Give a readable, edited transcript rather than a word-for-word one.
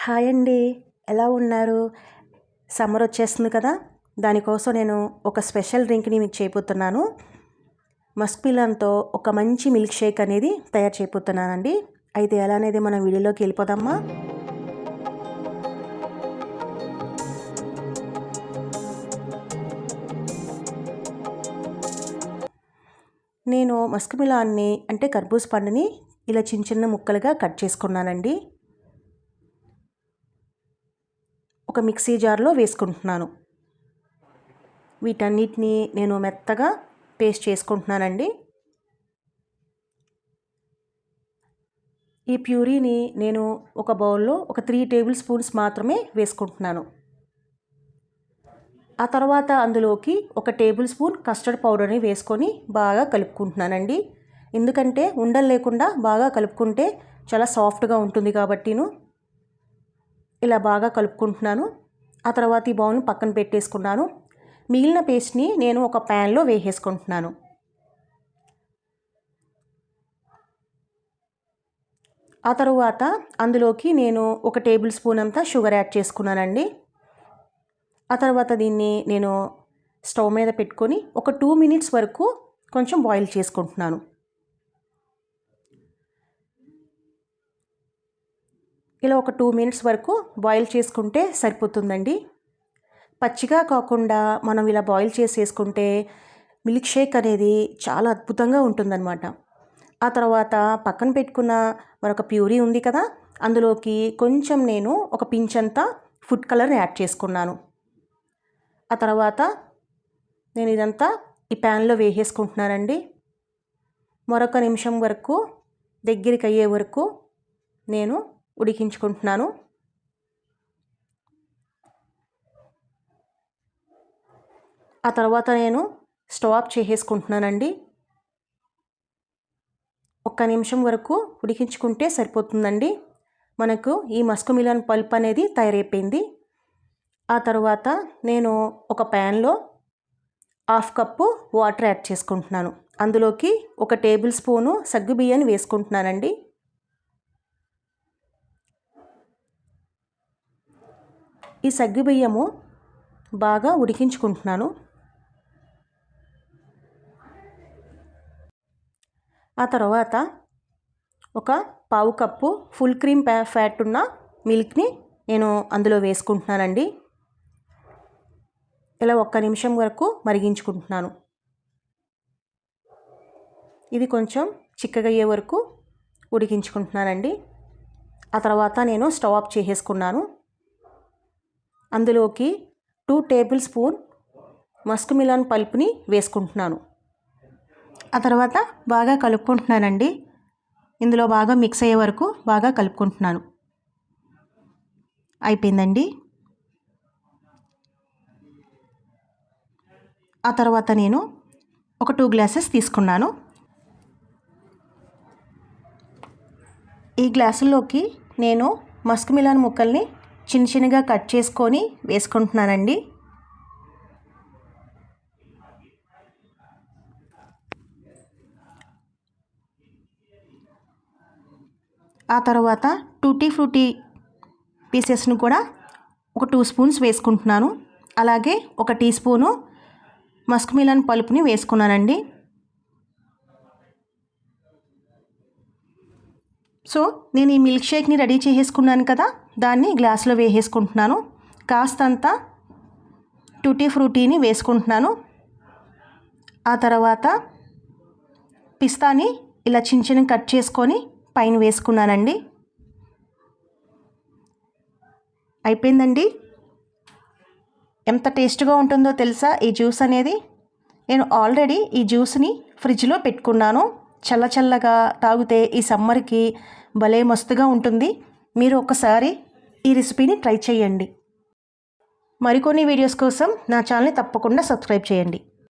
Hi అండి, ఎలా ఉన్నారు? సమ్మర్ వచ్చేస్తుంది కదా, దానికోసం నేను ఒక స్పెషల్ డ్రింక్ని మీకు చేయబోతున్నాను. మస్క్ మిలన్తో ఒక మంచి మిల్క్ షేక్ అనేది తయారు చేయబోతున్నానండి. అయితే ఎలా అనేది మనం వీడియోలోకి వెళ్ళిపోదామా? నేను మస్క్ మిలాన్ని అంటే కర్బూజ పండుని ఇలా చిన్న చిన్న ముక్కలుగా కట్ చేసుకున్నానండి. ఒక మిక్సీ జార్లో వేసుకుంటున్నాను. వీటన్నిటిని నేను మెత్తగా పేస్ట్ చేసుకుంటున్నానండి. ఈ ప్యూరీని నేను ఒక బౌల్లో ఒక 3 టేబుల్ స్పూన్స్ మాత్రమే వేసుకుంటున్నాను. ఆ తర్వాత అందులోకి ఒక టేబుల్ స్పూన్ కస్టర్డ్ పౌడర్ని వేసుకొని బాగా కలుపుకుంటున్నానండి. ఎందుకంటే ఉండలు లేకుండా బాగా కలుపుకుంటే చాలా సాఫ్ట్గా ఉంటుంది కాబట్టిను ఇలా బాగా కలుపుకుంటున్నాను. ఆ తర్వాత ఈ బౌల్ని పక్కన పెట్టేసుకున్నాను. మిగిలిన పేస్ట్ని నేను ఒక ప్యాన్లో వేసేసుకుంటున్నాను. ఆ తర్వాత అందులోకి నేను ఒక టేబుల్ స్పూన్ అంతా షుగర్ యాడ్ చేసుకున్నానండి. ఆ తర్వాత దీన్ని నేను స్టవ్ మీద పెట్టుకొని ఒక 2 మినిట్స్ వరకు కొంచెం బాయిల్ చేసుకుంటున్నాను. ఇలా ఒక 2 మినిట్స్ వరకు బాయిల్ చేసుకుంటే సరిపోతుందండి. పచ్చిగా కాకుండా మనం ఇలా బాయిల్ చేసేసుకుంటే మిల్క్ షేక్ అనేది చాలా అద్భుతంగా ఉంటుందన్నమాట. ఆ తర్వాత పక్కన పెట్టుకున్న మరొక ప్యూరీ ఉంది కదా, అందులోకి కొంచెం నేను ఒక పించ్ అంతా ఫుడ్ కలర్ యాడ్ చేసుకున్నాను. ఆ తర్వాత నేను ఇదంతా ఈ ప్యాన్లో వేసేసుకుంటున్నానండి. మరొక నిమిషం వరకు దగ్గరికి అయ్యే వరకు నేను ఉడికించుకుంటున్నాను. ఆ తర్వాత నేను స్టవ్ ఆఫ్ చేసేసుకుంటున్నానండి. ఒక్క నిమిషం వరకు ఉడికించుకుంటే సరిపోతుందండి. మనకు ఈ మస్క్ మిలన్ పల్ప్ అనేది తయారైపోయింది. ఆ తర్వాత నేను ఒక ప్యాన్లో 1/2 కప్పు వాటర్ యాడ్ చేసుకుంటున్నాను. అందులోకి ఒక టేబుల్ స్పూను సగ్గుబియ్యాన్ని వేసుకుంటున్నానండి. ఈ సగ్గుబియ్యము బాగా ఉడికించుకుంటున్నాను. ఆ తర్వాత ఒక 1/2 కప్పు ఫుల్ క్రీమ్ ఫ్యాట్ ఉన్న మిల్క్ని నేను అందులో వేసుకుంటున్నానండి. ఇలా ఒక్క నిమిషం వరకు మరిగించుకుంటున్నాను. ఇది కొంచెం చిక్కగా అయ్యే వరకు ఉడికించుకుంటున్నానండి. ఆ తర్వాత నేను స్టవ్ ఆఫ్ చేసేసుకున్నాను. అందులోకి 2 టేబుల్ స్పూన్ మస్క్ మిలన్ పల్ప్ని వేసుకుంటున్నాను. ఆ తర్వాత బాగా కలుపుకుంటున్నానండి. ఇందులో బాగా మిక్స్ అయ్యే వరకు బాగా కలుపుకుంటున్నాను. అయిపోయిందండి. ఆ తర్వాత నేను ఒక 2 గ్లాసెస్ తీసుకున్నాను. ఈ గ్లాసుల్లోకి నేను మస్క్ మిలన్ ముక్కల్ని చిన్న చిన్నగా కట్ చేసుకొని వేసుకుంటున్నానండి. ఆ తర్వాత టూటీ ఫ్రూటీ పీసెస్ను కూడా ఒక 2 స్పూన్స్ వేసుకుంటున్నాను. అలాగే ఒక టీ స్పూను మస్క్ మిలన్ పల్ప్ని వేసుకున్నానండి. సో నేను ఈ మిల్క్ షేక్ని రెడీ చేసేసుకున్నాను కదా, దాన్ని గ్లాస్లో వేసేసుకుంటున్నాను. కాస్తంత టూటీ ఫ్రూటీని వేసుకుంటున్నాను. ఆ తర్వాత పిస్తాని ఇలా చిన్న చిన్న కట్ చేసుకొని పైన వేసుకున్నానండి. అయిపోయిందండి. ఎంత టేస్ట్గా ఉంటుందో తెలుసా ఈ జ్యూస్ అనేది. నేను ఆల్రెడీ ఈ జ్యూస్ని ఫ్రిడ్జ్లో పెట్టుకున్నాను. చల్లగా తాగితే ఈ సమ్మర్కి భలే మస్తుగా ఉంటుంది. మీరు ఒకసారి ఈ రెసిపీని ట్రై చేయండి. మరికొన్ని వీడియోస్ కోసం నా ఛానల్ని తప్పకుండా సబ్స్క్రైబ్ చేయండి.